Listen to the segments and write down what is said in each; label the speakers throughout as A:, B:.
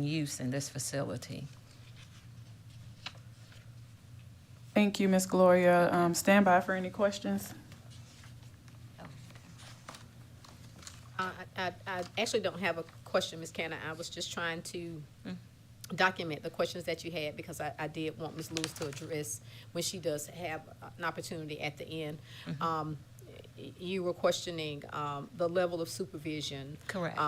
A: use in this facility.
B: Thank you, Ms. Gloria. Stand by for any questions.
C: I actually don't have a question, Ms. Cannon. I was just trying to document the questions that you had because I did want Ms. Lewis to address when she does have an opportunity at the end. You were questioning the level of supervision.
A: Correct.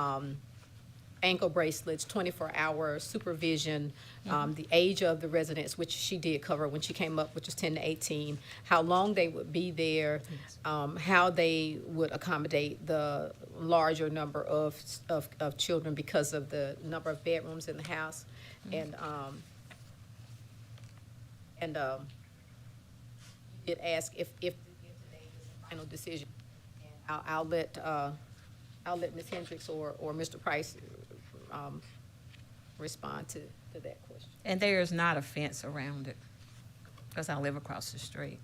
C: Ankle bracelets, 24-hour supervision, the age of the residents, which she did cover when she came up, which was 10 to 18, how long they would be there, how they would accommodate the larger number of children because of the number of bedrooms in the house, and you did ask if today is the final decision. And I'll let Ms. Hendricks or Mr. Price respond to that question.
A: And there is not a fence around it, because I live across the street.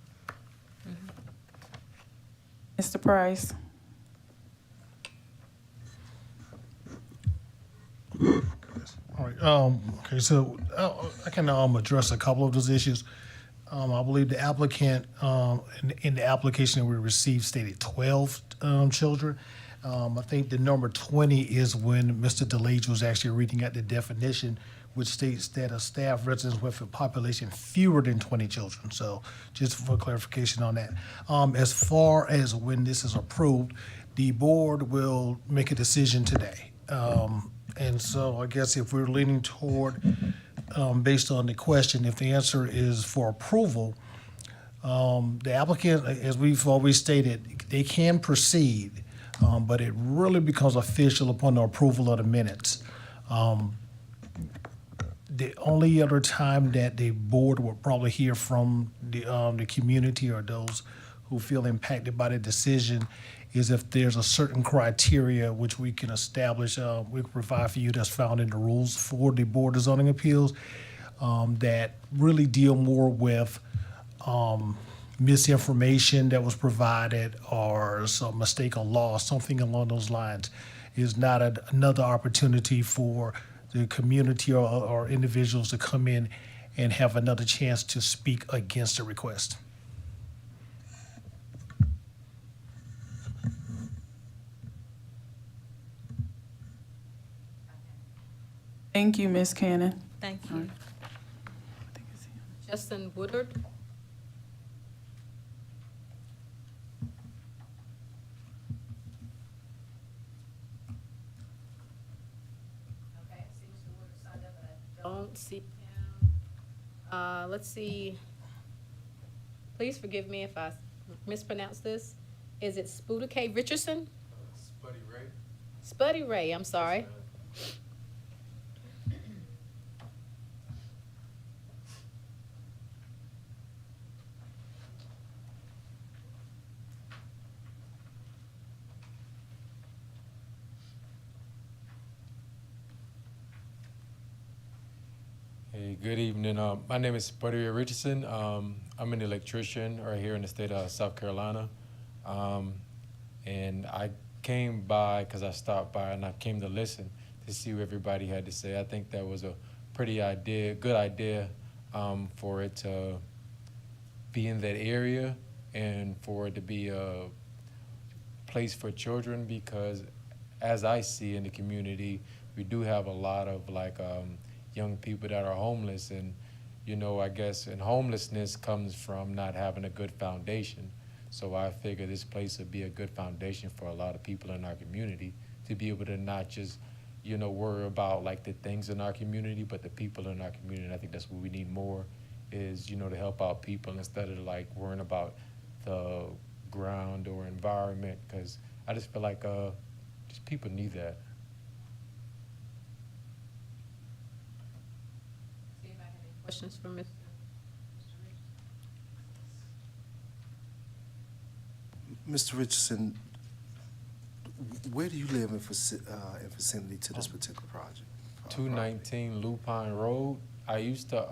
B: Mr. Price.
D: All right, okay, so I can address a couple of those issues. I believe the applicant, in the application that we received stated 12 children. I think the number 20 is when Mr. DeLage was actually reading out the definition, which states that a staff residence with a population fewer than 20 children. So just for clarification on that. As far as when this is approved, the board will make a decision today. And so I guess if we're leaning toward, based on the question, if the answer is for approval, the applicant, as we've always stated, they can proceed, but it really becomes official upon the approval of the minutes. The only other time that the board will probably hear from the community or those who feel impacted by the decision is if there's a certain criteria which we can establish, we can provide for you that's found in the rules for the Board of Zoning Appeals, that really deal more with misinformation that was provided or some mistake of law, something along those lines, is not another opportunity for the community or individuals to come in and have another chance to speak against the request.
B: Thank you, Ms. Cannon.
A: Thank you.
C: Justin Woodard? Okay, I see Mr. Woodard signed up, but I don't see him. Let's see. Please forgive me if I mispronounce this. Is it Spudike Richardson?
E: Spuddy Ray.
C: Spuddy Ray, I'm sorry.
E: Hey, good evening. My name is Spuddy Ray Richardson. I'm an electrician right here in the state of South Carolina. And I came by because I stopped by and I came to listen to see what everybody had to say. I think that was a good idea for it to be in that area and for it to be a place for children, because as I see in the community, we do have a lot of young people that are homeless, and I guess and homelessness comes from not having a good foundation. So I figure this place would be a good foundation for a lot of people in our community to be able to not just worry about the things in our community, but the people in our community. And I think that's what we need more is to help out people instead of worrying about the ground or environment, because I just feel like just people need that.
C: Anybody have any questions for Mr.
F: Mr. Richardson, where do you live in vicinity to this particular project?
E: 219 Lupine Road. I used to,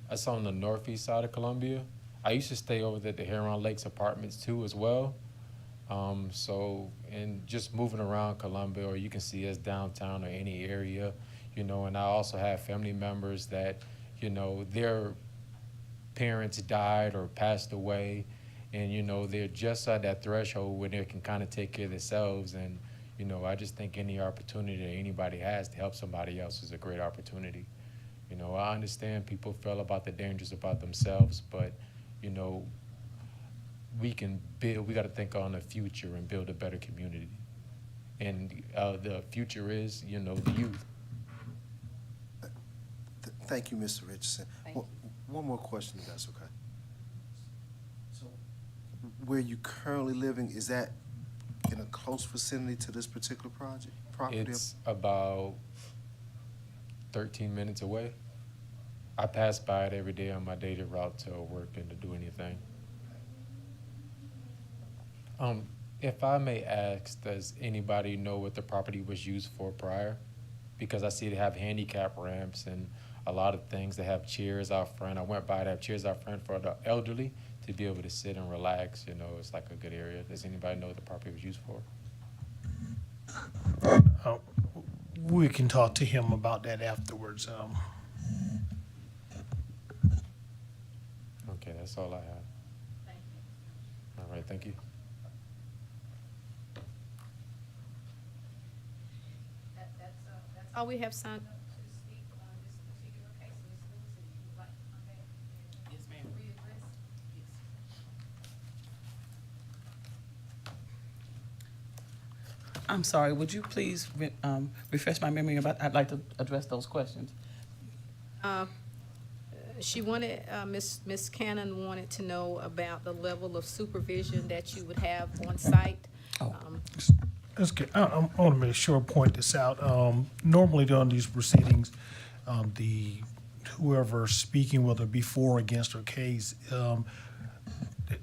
E: that's on the northeast side of Columbia. I used to stay over there at the Heron Lakes Apartments too as well. And just moving around Columbia, or you can see us downtown or any area, you know, and I also have family members that, you know, their parents died or passed away, and, you know, they're just at that threshold where they can kind of take care of themselves. And, you know, I just think any opportunity that anybody has to help somebody else is a great opportunity. You know, I understand people feel about the dangers about themselves, but, you know, we can build, we got to think on the future and build a better community. And the future is, you know, the youth.
F: Thank you, Mr. Richardson.
C: Thank
F: One more question, if that's okay. So, where you currently living, is that in a close vicinity to this particular property?
E: It's about 13 minutes away. I pass by it every day on my daily route to work and to do anything. If I may ask, does anybody know what the property was used for prior? Because I see they have handicap ramps and a lot of things. They have chairs out front. I went by, they have chairs out front for the elderly to be able to sit and relax. You know, it's like a good area. Does anybody know what the property was used for?
D: We can talk to him about that afterwards.
E: Okay, that's all I have. All right, thank you.
C: All we have signed.
G: I'm sorry, would you please refresh my memory about, I'd like to address those questions.
C: She wanted, Ms. Cannon wanted to know about the level of supervision that you would have on site.
G: Oh.
D: That's good. I want to make sure I point this out. Normally during these proceedings, whoever's speaking, whether it be for, against, or case,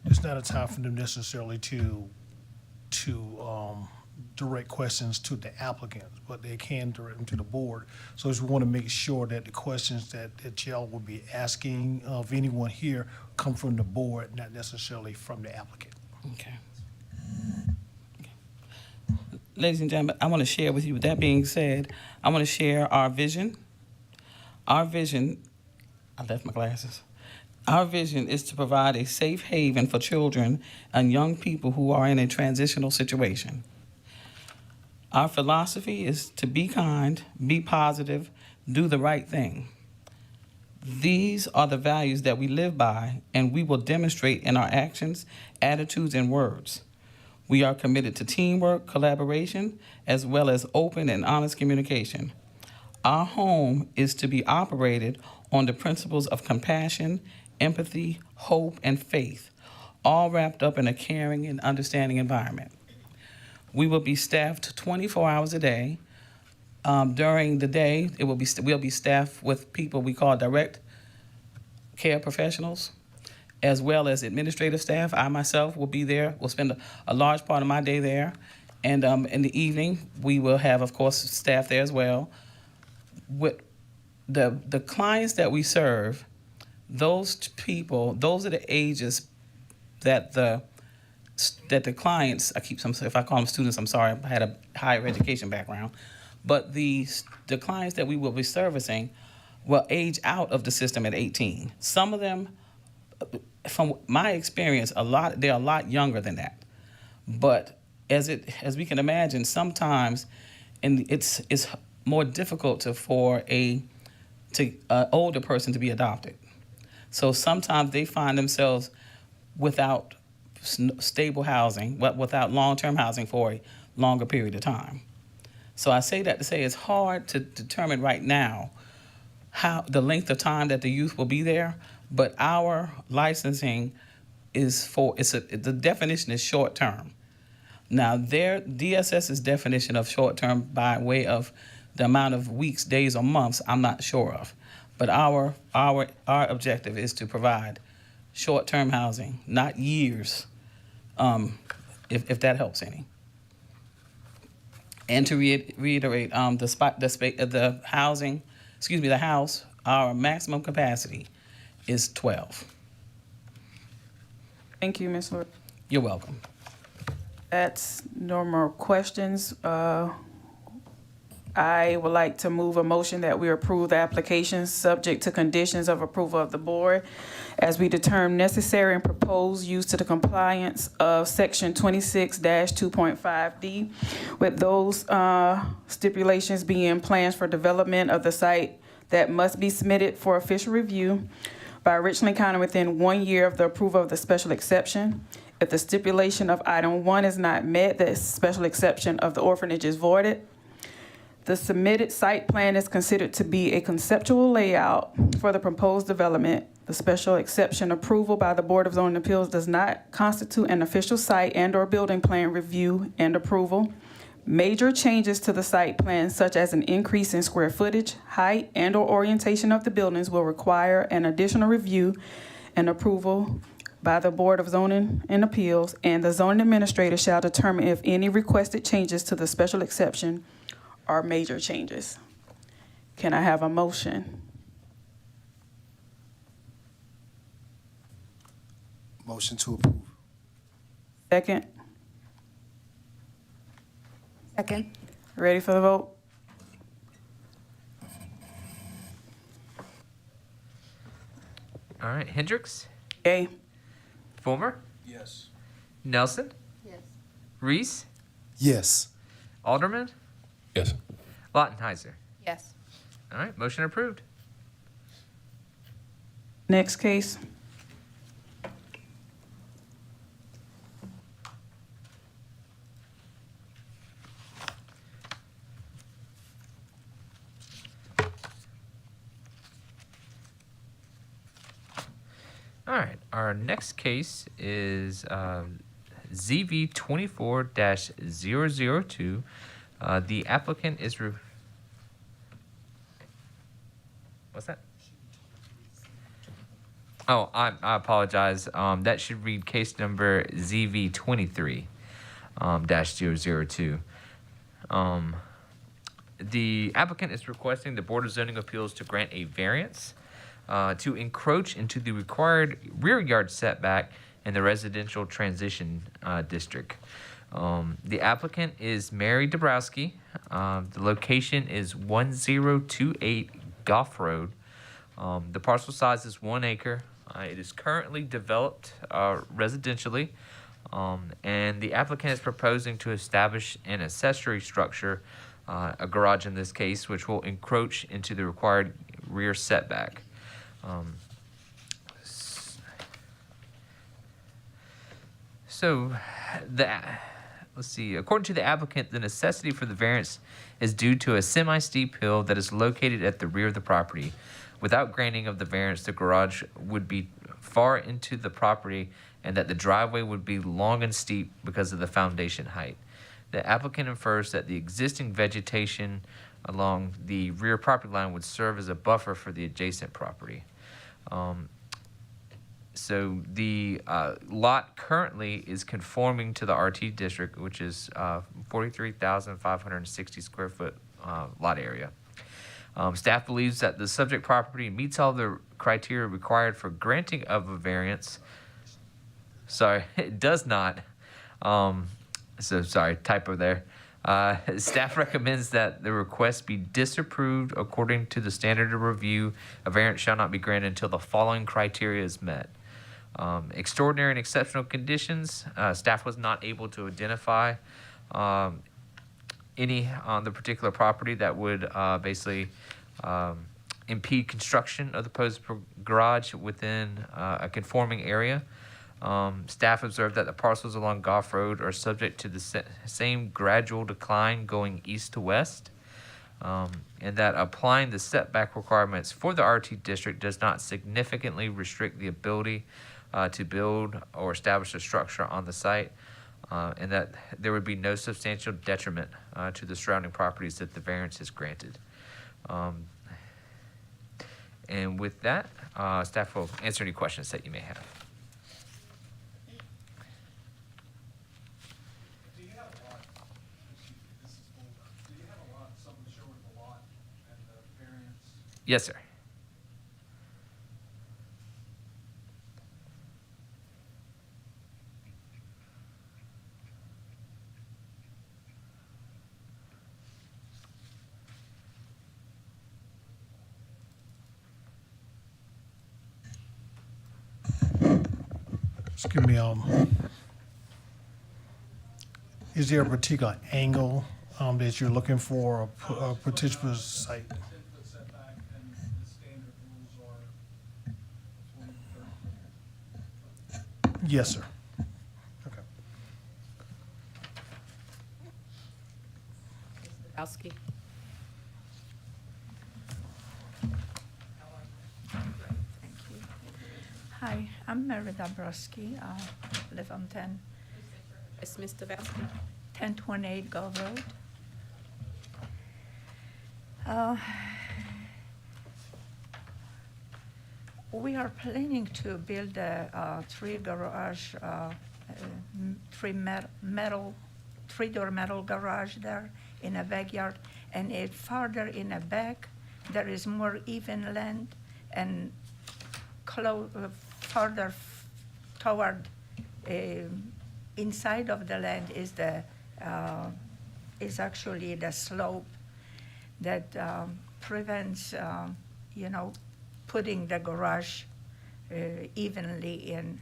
D: it's not a time for them necessarily to direct questions to the applicant, but they can direct them to the board. So we want to make sure that the questions that y'all will be asking of anyone here come from the board, not necessarily from the applicant.
G: Okay. Ladies and gentlemen, I want to share with you, with that being said, I want to share our vision. Our vision, I left my glasses. Our vision is to provide a safe haven for children and young people who are in a transitional situation. Our philosophy is to be kind, be positive, do the right thing. These are the values that we live by, and we will demonstrate in our actions, attitudes, and words. We are committed to teamwork, collaboration, as well as open and honest communication. Our home is to be operated on the principles of compassion, empathy, hope, and faith, all wrapped up in a caring and understanding environment. We will be staffed 24 hours a day. During the day, we'll be staffed with people we call direct care professionals, as well as administrative staff. I myself will be there. We'll spend a large part of my day there. And in the evening, we will have, of course, staff there as well. With the clients that we serve, those people, those are the ages that the clients, if I call them students, I'm sorry, I had a higher education background, but the clients that we will be servicing will age out of the system at 18. Some of them, from my experience, they're a lot younger than that. But as we can imagine, sometimes, and it's more difficult for an older person to be adopted. So sometimes they find themselves without stable housing, without long-term housing for a longer period of time. So I say that to say it's hard to determine right now how the length of time that the youth will be there, but our licensing is the definition is short-term. Now, their DSS's definition of short-term by way of the amount of weeks, days, or months, I'm not sure of. But our objective is to provide short-term housing, not years, if that helps any. And to reiterate, the house, our maximum capacity is 12.
B: Thank you, Ms. Lord.
G: You're welcome.
B: That's no more questions. I I would like to move a motion that we approve the application subject to conditions of approval of the board as we determine necessary and propose use to the compliance of section 26-2.5D, with those stipulations being plans for development of the site that must be submitted for official review by Richland County within 1 year of the approval of the special exception. If the stipulation of item 1 is not met, the special exception of the orphanage is voided. The submitted site plan is considered to be a conceptual layout for the proposed development. The special exception approval by the Board of Zoning Appeals does not constitute an official site and/or building plan review and approval. Major changes to the site plan, such as an increase in square footage, height, and/or orientation of the buildings, will require an additional review and approval by the Board of Zoning and Appeals, and the zoning administrator shall determine if any requested changes to the special exception are major changes. Can I have a motion?
F: Motion to approve.
B: Second?
H: Second.
B: Ready for the vote?
I: All right, Hendricks,
B: Yay.
I: Fulmer,
F: Yes.
I: Nelson,
H: Yes.
I: Reese,
F: Yes.
I: Alderman,
E: Yes.
I: Lautenheiser.
H: Yes.
I: All right, motion approved.
B: Next case.
I: All right, our next case is ZV 24-002. The applicant is what's that? Oh, I apologize. That should read case number ZV 23-002. The applicant is requesting the Board of Zoning Appeals to grant a variance to encroach into the required rear yard setback in the residential transition district. The applicant is Mary Dabrowski. The location is 1028 Goff Road. The parcel size is 1 acre. It is currently developed residentially, and the applicant is proposing to establish an accessory structure, a garage in this case, which will encroach into the required rear setback. So, let's see. According to the applicant, the necessity for the variance is due to a semi-steep hill that is located at the rear of the property. Without granting of the variance, the garage would be far into the property, and that the driveway would be long and steep because of the foundation height. The applicant infers that the existing vegetation along the rear property line would serve as a buffer for the adjacent property. So the lot currently is conforming to the RT district, which is 43,560 square foot lot area. Staff believes that the subject property meets all the criteria required for granting of a variance. Sorry, it does not. So sorry, typo there. Staff recommends that the request be disapproved according to the standard of review. A variance shall not be granted until the following criteria is met. Extraordinary and exceptional conditions. Staff was not able to identify any on the particular property that would basically impede construction of the proposed garage within a conforming area. Staff observed that the parcels along Goff Road are subject to the same gradual decline going east to west, and that applying the setback requirements for the RT district does not significantly restrict the ability to build or establish a structure on the site, and that there would be no substantial detriment to the surrounding properties if the variance is granted. And with that, staff will answer any questions that you may have.
D: Do you have a lot, this is over, do you have a lot, something showing the lot and the variance?
I: Yes, sir.
D: excuse me, is there a particular angle that you're looking for a particular site? Yes, sir. Okay.
C: Bowski?
H: Hi, I'm Mary Dabrowski. Live on 10,
C: Yes, Mr. Bowski?
H: 1028 Gulf Road. Uh, We are planning to build a three-garage, three-door metal garage there in a backyard. And it farther in the back, there is more even land, and farther toward inside of the land is actually the slope that prevents, putting the garage evenly in.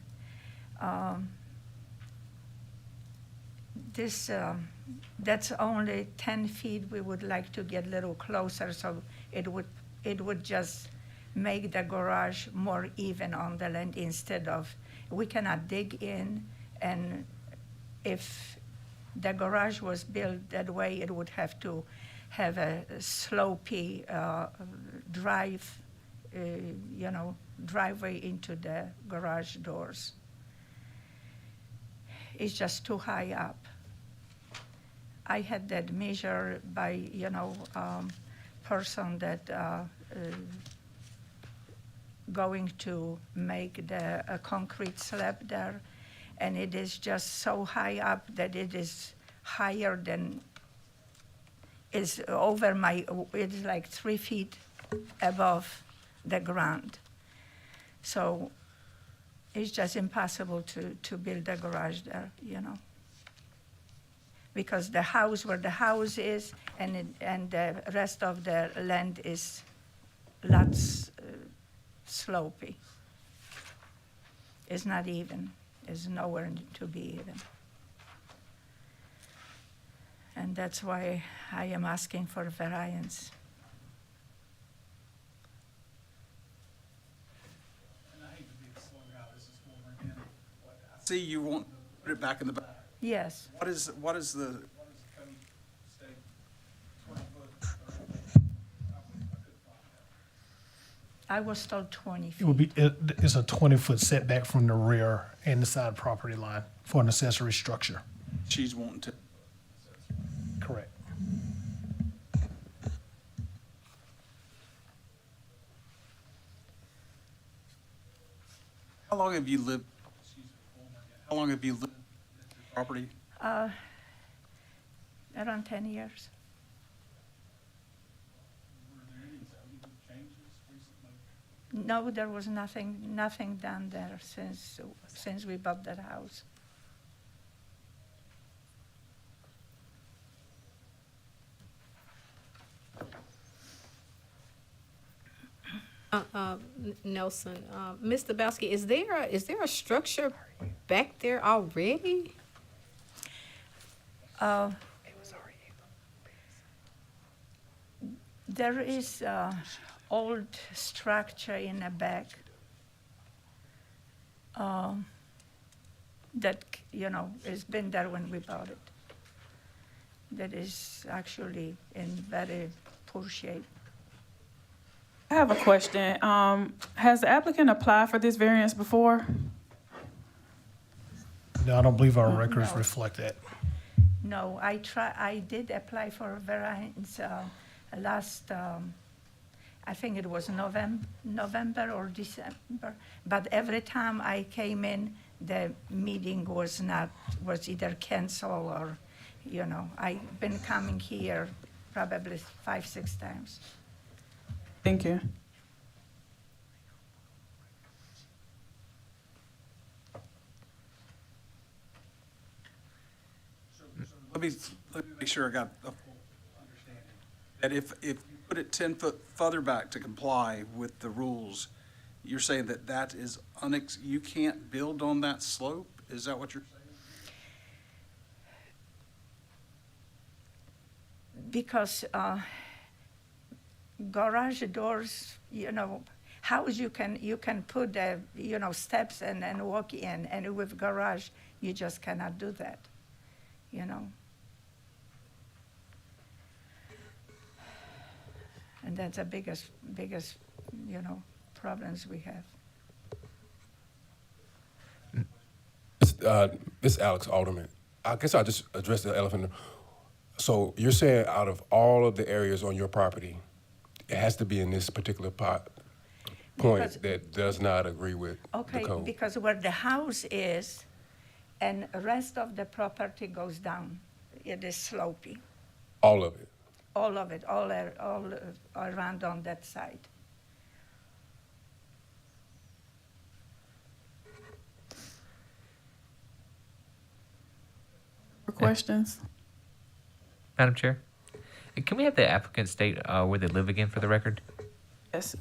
H: That's only 10 feet. We would like to get a little closer, so it would just make the garage more even on the land instead of, we cannot dig in, and if the garage was built that way, it would have to have a slopey driveway into the garage doors. It's just too high up. I had that measured by, person that going to make a concrete slab there, and it is just so high up that it is higher than, it's like 3 feet above the ground. So it's just impossible to build a garage there, because the house where the house is and the rest of the land is lots slopey. It's not even. It's nowhere to be even. And that's why I am asking for variance.
J: See, you want to put it back in the back.
H: Yes.
J: What is the,
H: I was told 20 feet.
D: It would be, it's a 20-foot setback from the rear and the side property line for an accessory structure.
J: she's wanting to,
D: Correct.
J: how long have you lived at this property?
H: Around 10 years. No, there was nothing done there since we bought that house.
C: Nelson, Mr. Bowski, is there a structure back there already?
H: There is old structure in the back that, has been there when we bought it. That is actually in very poor shape.
B: I have a question. Has the applicant applied for this variance before?
D: No, I don't believe our
H: No.
D: records reflect that.
H: No, I did apply for a variance last, I think it was November or December, but every time I came in, the meeting was either canceled or, I've been coming here probably 5-6 times.
B: Thank you.
J: Let me make sure I got a full understanding. That if you put it 10 foot further back to comply with the rules, you're saying that that is you can't build on that slope? Is that what you're saying?
H: Because garage doors, house you can put steps and walk in, and with garage you just cannot do that, And that's the biggest problems we have.
K: This is Alex Alderman. I guess I'll just address the elephant. So you're saying out of all of the areas on your property, it has to be in this particular point
H: Because-
K: that does not agree with
H: Okay,
K: the code?
H: because where the house is, and the rest of the property goes down, it is sloping.
K: All of it?
H: All of it, all around on that side.
B: More questions?
I: Madam Chair, can we have the applicant state where they live again for the record?
B: Yes.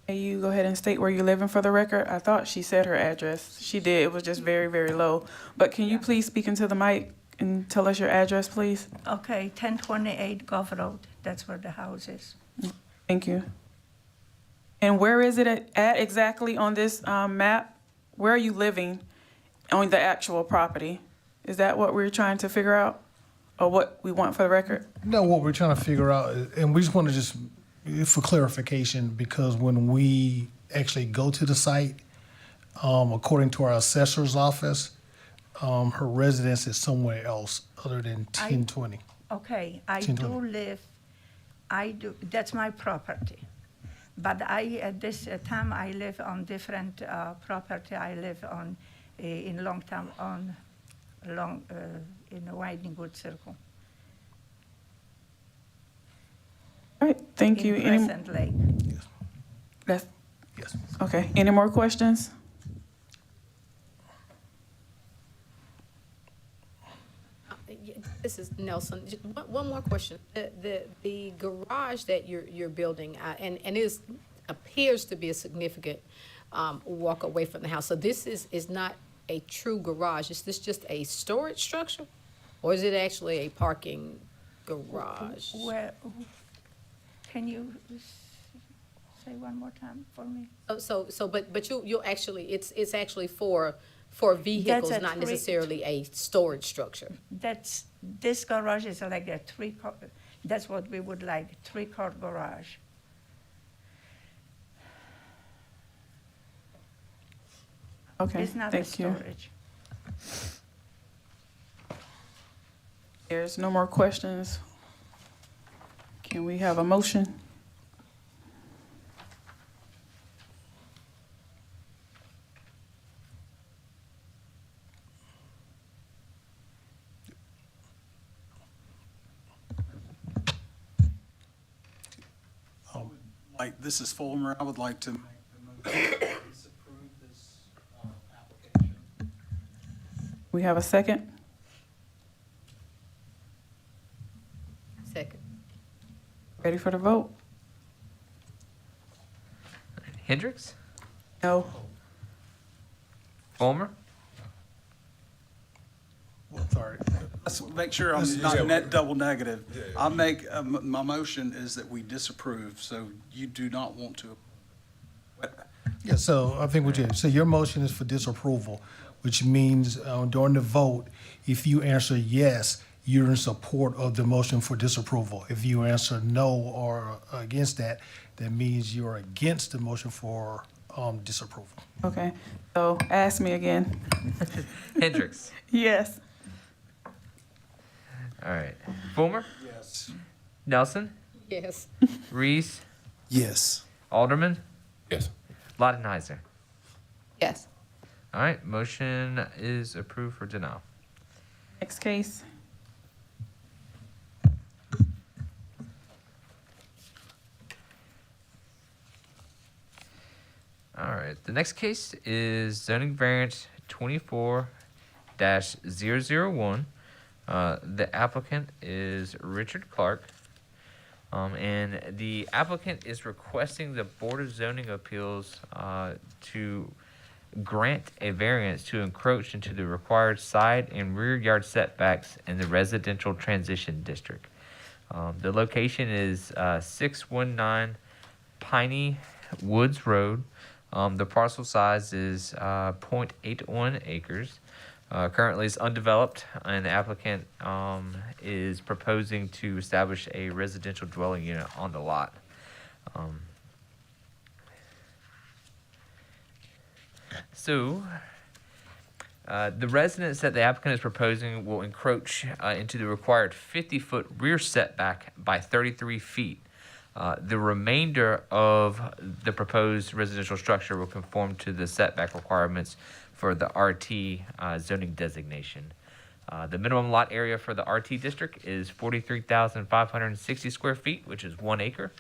B: May you go ahead and state where you're living for the record? I thought she said her address. She did. It was just very, very low. But can you please speak into the mic and tell us your address, please?
H: Okay, 1028 Gulf Road, that's where the house is.
B: Thank you. And where is it at exactly on this map? Where are you living on the actual property? Is that what we're trying to figure out? Or what we want for the record?
D: No, what we're trying to figure out, and we just want to just, for clarification, because when we actually go to the site, according to our assessor's office, her residence is somewhere else other than 1020.
H: Okay, I
D: 1020.
H: that's my property. But at this time, I live on different property. I live on, in in a Winding Wood Circle.
B: All right, thank you.
H: In
B: Any,
H: Crescent Lake.
B: that's,
D: Yes.
B: okay, any more questions?
C: This is Nelson. Just one more question. The garage that you're building, and it appears to be a significant walk away from the house. So this is not a true garage. Is this just a storage structure? Or is it actually a parking garage?
H: Where, can you say one more time for me?
C: But you'll actually, it's actually for vehicles,
H: That's a
C: not
H: three-
C: necessarily a storage structure.
H: This garage is like a three-car, that's what we would like, three-car garage.
B: Okay,
H: It's not a
B: thank you.
H: storage.
B: There's no more questions. Can we have a motion?
J: Like, this is Fulmer, I would like to make the motion to disapprove this application.
B: We have a second?
C: Second.
B: Ready for the vote?
I: Hendricks?
B: No.
J: Well,
I: Fulmer?
D: Sorry.
J: let's make sure I'm not net double negative. I'll make, my motion is that we disapprove, so you do not want to.
D: Yeah, so I think so your motion is for disapproval, which means during the vote, if you answer yes, you're in support of the motion for disapproval. If you answer no or against that, that means you're against the motion for disapproval.
B: Okay, so ask me again.
I: Hendricks?
B: Yes.
I: All right. Fulmer?
J: Yes.
I: Nelson?
C: Yes.
I: Reese?
F: Yes.
I: Alderman?
K: Yes.
I: Laudenhizer?
C: Yes.
I: All right, motion is approved for denial.
B: Next case.
I: All right, the next case is zoning variance 24-001. The applicant is Richard Clark. And the applicant is requesting the Board of Zoning Appeals to grant a variance to encroach into the required side and rear yard setbacks in the residential transition district. The location is 619 Piney Woods Road. The parcel size is 0.81 acres. Currently it's undeveloped, and the applicant is proposing to establish a residential dwelling unit on the lot. The residence that the applicant is proposing will encroach into the required 50-foot rear setback by 33 feet. The remainder of the proposed residential structure will conform to the setback requirements for the RT zoning designation. The minimum lot area for the RT district is 43,560 square feet, which is 1 acre.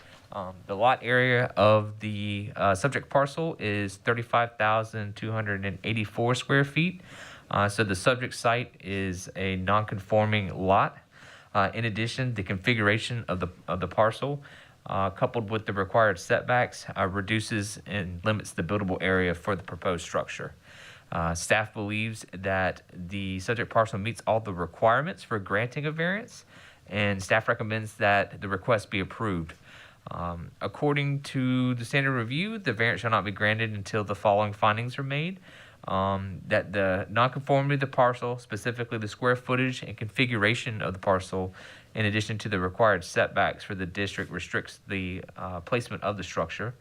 I: The lot area of the subject parcel is 35,284 square feet. So the subject site is a non-conforming lot. In addition, the configuration of the parcel, coupled with the required setbacks, reduces and limits the buildable area for the proposed structure. Staff believes that the subject parcel meets all the requirements for granting a variance, and staff recommends that the request be approved. According to the standard review, the variance shall not be granted until the following findings are made. That the nonconformity of the parcel, specifically the square footage and configuration of the parcel, in addition to the required setbacks for the district, restricts the placement of the structure.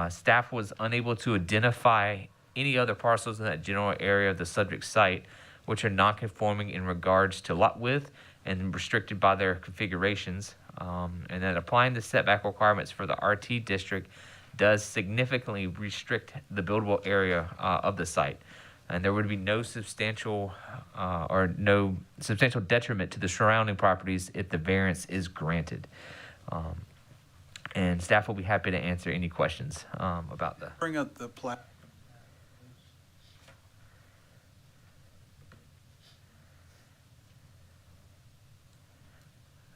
I: Staff was unable to identify any other parcels in that general area of the subject site which are non-conforming in regards to lot width and restricted by their configurations. And that applying the setback requirements for the RT district does significantly restrict the buildable area of the site. And there would be no substantial detriment to the surrounding properties if the variance is granted. And staff will be happy to answer any questions about the.
J: Bring up the plat.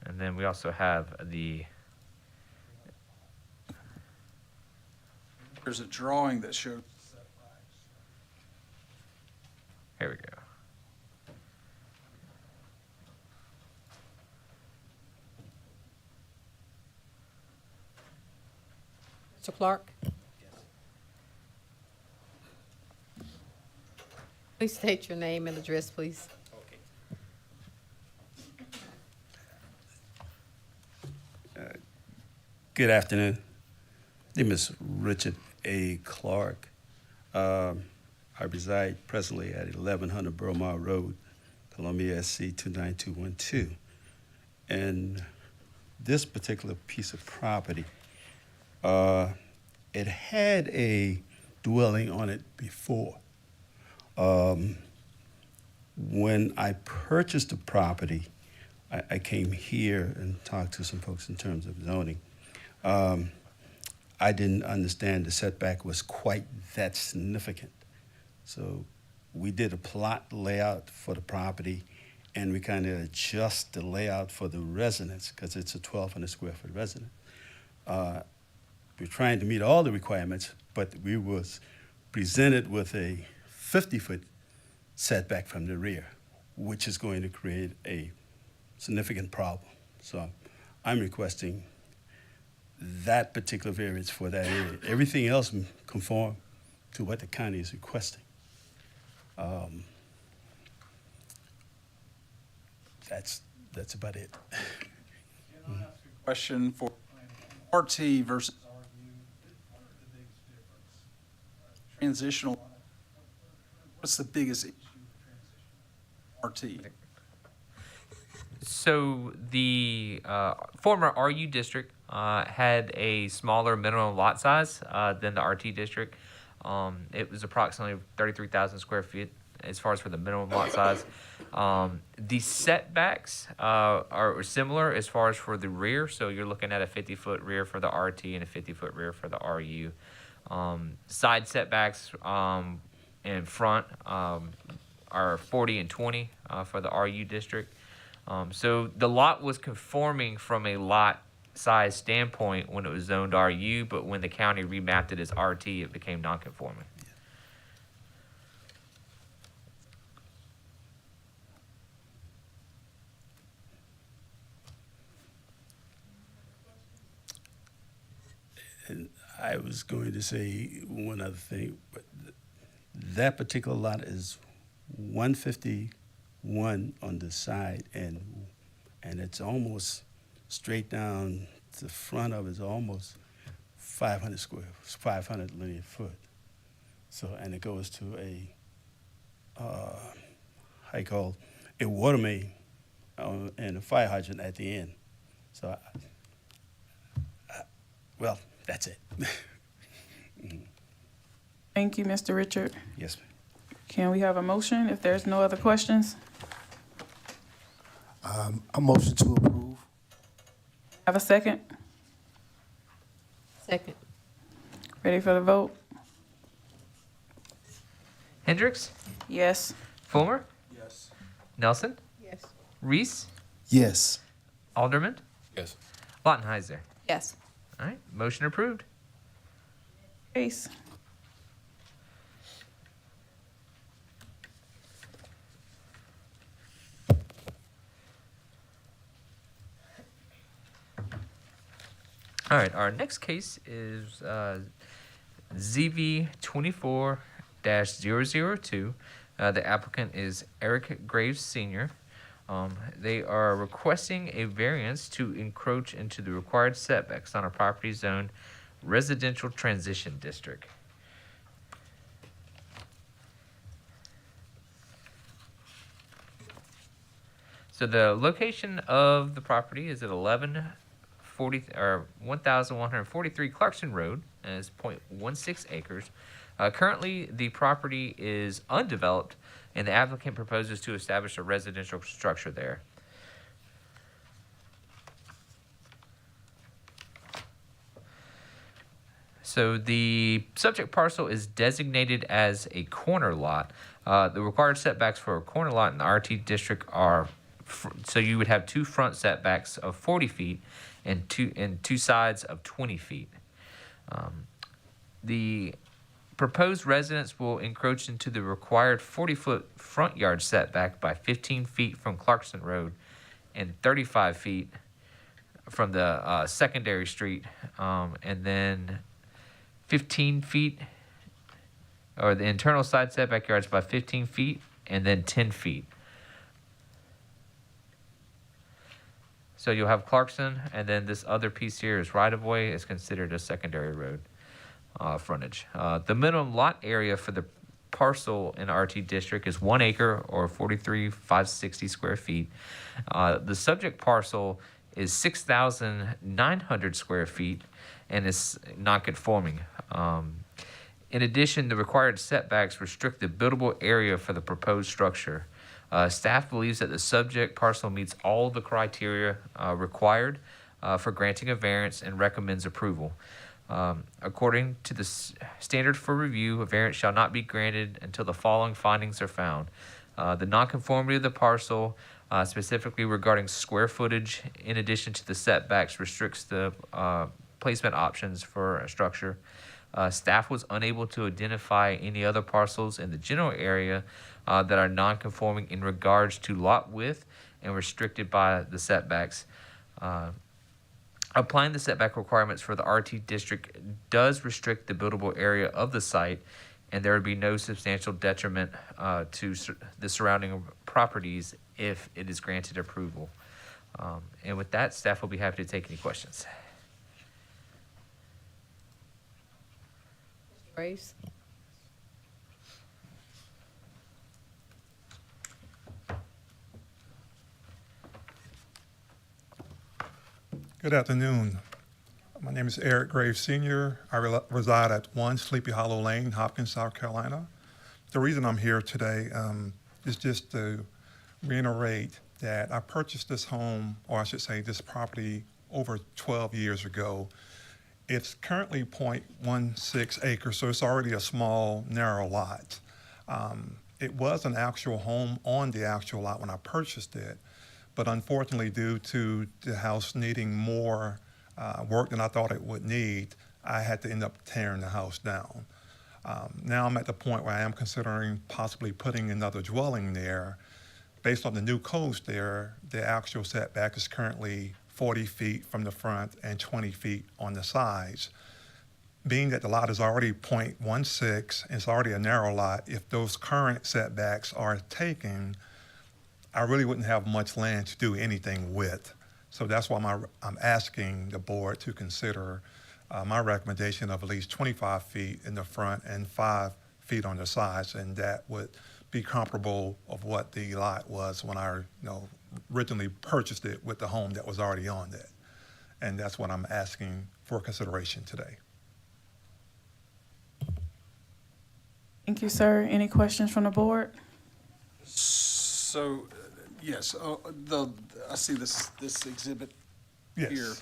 I: And then we also have
J: There's a drawing that shows.
I: here we go.
C: Mr. Clark? Please state your name and address, please.
L: Good afternoon. My name is Richard A. Clark. I reside presently at 1100 Burmar Road, Columbia, SC 29212. And this particular piece of property, it had a dwelling on it before. When I purchased the property, I came here and talked to some folks in terms of zoning. I didn't understand the setback was quite that significant. So we did a plot layout for the property, and we kind of adjust the layout for the residence because it's a 1,200 square foot residence. We're trying to meet all the requirements, but we was presented with a 50-foot setback from the rear, which is going to create a significant problem. So I'm requesting that particular variance for that area. Everything else conform to what the county is requesting. That's about it.
J: Question for RT versus RU. What are the biggest difference? Transitional. What's the biggest issue with transition? RT.
I: So the former RU district had a smaller minimum lot size than the RT district. It was approximately 33,000 square feet as far as for the minimum lot size. The setbacks are similar as far as for the rear. So you're looking at a 50-foot rear for the RT and a 50-foot rear for the RU. Side setbacks in front are 40 and 20 for the RU district. So the lot was conforming from a lot size standpoint when it was zoned RU, but when the county remapped it as RT, it became non-conforming.
L: And I was going to say one other thing, but that particular lot is 151 on the side, and it's almost straight down. The front of it is almost 500 linear foot. So, and it goes to a how you call a water main and a fire hydrant at the end. So, well, that's it.
B: Thank you, Mr. Richard.
L: Yes, ma'am.
B: Can we have a motion if there's no other questions?
F: A motion to approve.
B: Have a second?
C: Second.
B: Ready for the vote?
I: Hendricks,
B: Yes.
I: Fulmer,
J: Yes.
I: Nelson,
C: Yes.
I: Reese,
F: Yes.
I: Alderman,
K: Yes.
I: Lautenheiser.
A: Yes.
I: All right, motion approved.
B: Case.
I: All right, our next case is ZV 24-002. The applicant is Eric Graves Sr. They are requesting a variance to encroach into the required setbacks on a property zone residential transition district. So the location of the property is at 1143 Clarkson Road, and it's 0.16 acres. Currently, the property is undeveloped, and the applicant proposes to establish a residential structure there. So the subject parcel is designated as a corner lot. The required setbacks for a corner lot in the RT district are, so you would have two front setbacks of 40 feet and two sides of 20 feet. The proposed residence will encroach into the required 40-foot front yard setback by 15 feet from Clarkson Road and 35 feet from the secondary street, and then 15 feet, or the internal side setback yards by 15 feet, and then 10 feet. So you'll have Clarkson, and then this other piece here is right-of-way, is considered a secondary road frontage. The minimum lot area for the parcel in RT district is 1 acre or 43,560 square feet. The subject parcel is 6,900 square feet and is not conforming. In addition, the required setbacks restrict the buildable area for the proposed structure. Staff believes that the subject parcel meets all the criteria required for granting a variance and recommends approval. According to the standard for review, a variance shall not be granted until the following findings are found. The nonconformity of the parcel, specifically regarding square footage, in addition to the setbacks, restricts the placement options for a structure. Staff was unable to identify any other parcels in the general area that are non-conforming in regards to lot width and restricted by the setbacks. Applying the setback requirements for the RT district does restrict the buildable area of the site, and there would be no substantial detriment to the surrounding properties if it is granted approval. And with that, staff will be happy to take any questions.
C: Graves?
M: Good afternoon. My name is Eric Graves Sr. I reside at 1 Sleepy Hollow Lane, Hopkins, South Carolina. The reason I'm here today is just to reiterate that I purchased this home, or I should say this property, over 12 years ago. It's currently 0.16 acres, so it's already a small, narrow lot. It was an actual home on the actual lot when I purchased it, but unfortunately, due to the house needing more work than I thought it would need, I had to end up tearing the house down. Now I'm at the point where I am considering possibly putting another dwelling there. Based on the new codes there, the actual setback is currently 40 feet from the front and 20 feet on the sides. Being that the lot is already .16, and it's already a narrow lot, if those current setbacks are taken, I really wouldn't have much land to do anything with. So that's why I'm asking the board to consider my recommendation of at least 25 feet in the front and 5 feet on the sides, and that would be comparable of what the lot was when I originally purchased it with the home that was already on it. And that's what I'm asking for consideration today.
B: Thank you, sir. Any questions from the board?
J: So, yes, I see this exhibit
M: Yes.
J: here.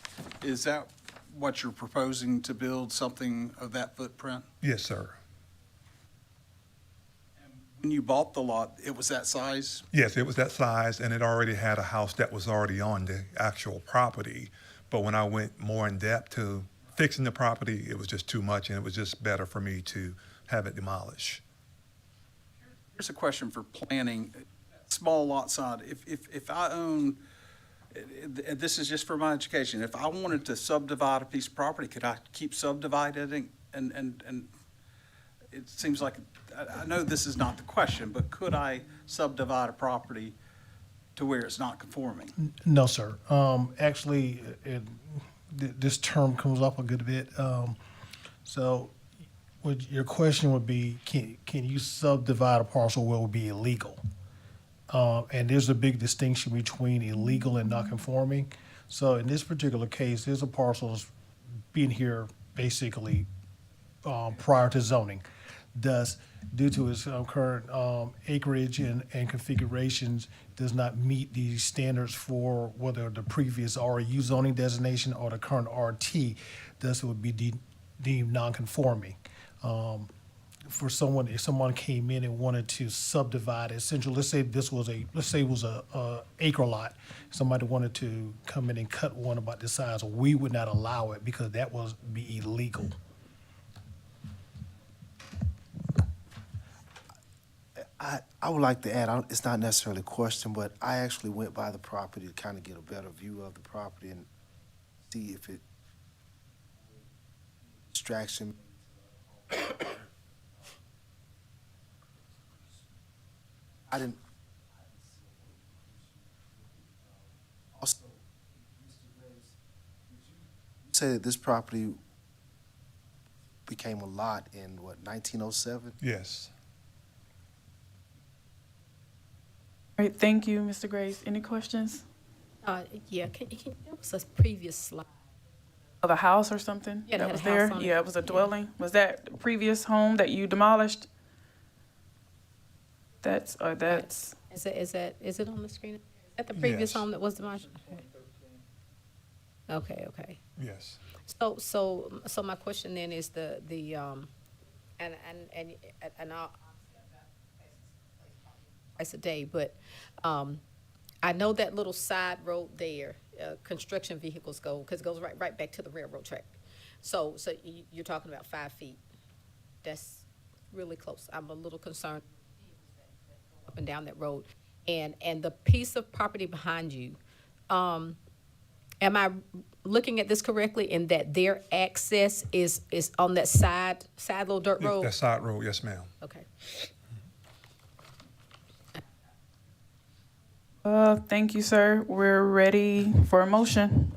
J: Is that what you're proposing, to build something of that footprint?
M: Yes, sir.
J: When you bought the lot, it was that size?
M: Yes, it was that size, and it already had a house that was already on the actual property. But when I went more in depth to fixing the property, it was just too much, and it was just better for me to have it demolished.
J: Here's a question for planning, small lot size. If I own, this is just for my education, if I wanted to subdivide a piece of property, could I keep subdividing? And it seems like, I know this is not the question, but could I subdivide a property to where it's not conforming?
D: No, sir. Actually, this term comes up a good bit. So your question would be, can you subdivide a parcel where it would be illegal? And there's a big distinction between illegal and non-conforming. So in this particular case, there's a parcel that's been here basically prior to zoning. Thus, due to its current acreage and configurations, does not meet the standards for whether the previous RU zoning designation or the current RT. Thus, it would be deemed non-conforming. For someone, if someone came in and wanted to subdivide, essentially, let's say it was a acre lot. Somebody wanted to come in and cut one about this size, we would not allow it because that would be illegal.
F: I would like to add, it's not necessarily a question, but I actually went by the property to kind of get a better view of the property and see if it distraction. I didn't. Also, Mr. Graves, did you say that this property became a lot in what, 1907?
M: Yes.
B: All right, thank you, Mr. Grace. Any questions?
C: Yeah, there was a previous slide.
B: Of a house or something
C: Yeah, it
B: that
C: had a
B: was
C: house
B: there?
C: on it.
B: Yeah, it was a
C: Yeah.
B: dwelling. Was that the previous home that you demolished? That's.
C: Is it on the screen? Is that the previous
M: Yes.
C: home that was demolished? Okay.
M: Yes.
C: So my question then is and I'll twice a day, but I know that little side road there, construction vehicles go, because it goes right back to the railroad track. So you're talking about 5 feet. That's really close. I'm a little concerned up and down that road. And the piece of property behind you, am I looking at this correctly in that their access is on that side little dirt road?
M: That side road, yes, ma'am.
C: Okay.
B: Thank you, sir. We're ready for a motion.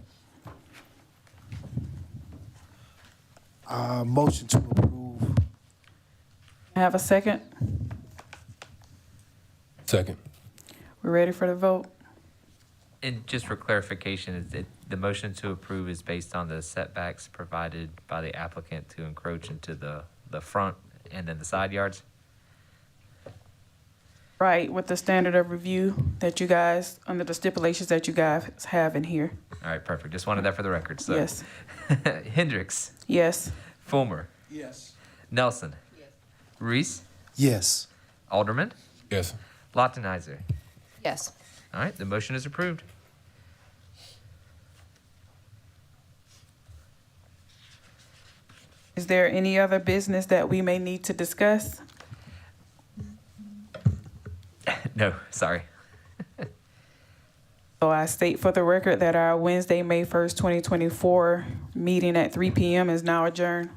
F: Motion to approve.
B: Have a second?
K: Second.
B: We're ready for the vote.
I: And just for clarification, the motion to approve is based on the setbacks provided by the applicant to encroach into the front and then the side yards?
B: Right, with the standard of review that you guys, under the stipulations that you guys have in here.
I: All right, perfect. Just wanted that for the record. So.
B: Yes.
I: Hendricks,
B: Yes.
I: Fulmer,
J: Yes.
I: Nelson, Reese,
F: Yes.
I: Alderman,
K: Yes.
I: Lottenizer.
C: Yes.
I: All right, the motion is approved.
B: Is there any other business that we may need to discuss?
I: No, sorry.
B: So I state for the record that our Wednesday, May 1st, 2024 meeting at 3 p.m. is now adjourned.